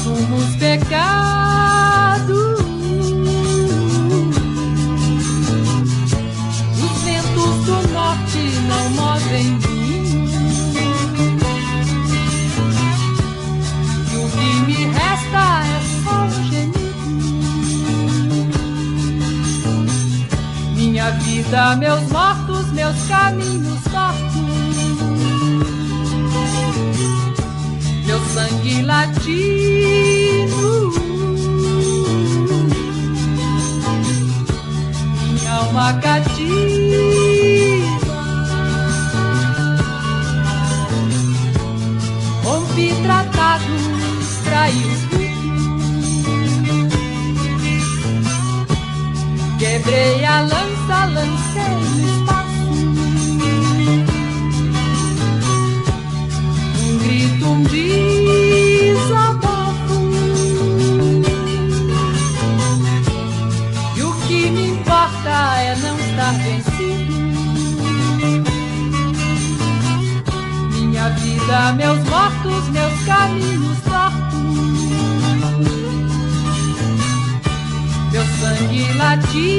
assumos pecado. Os ventos do norte não movem moinho. E o que me resta é só um gemido. Minha vida, meus mortos, meus caminhos tortos, meu sangue latino, minha alma cativa, rompi tratados, traí os ritos, quebrei a lança, lancei no espaço. Um desabafo. E o que me importa é não estar vencido. Minha vida, meus mortos, meus caminhos tortos, meu sangue latino,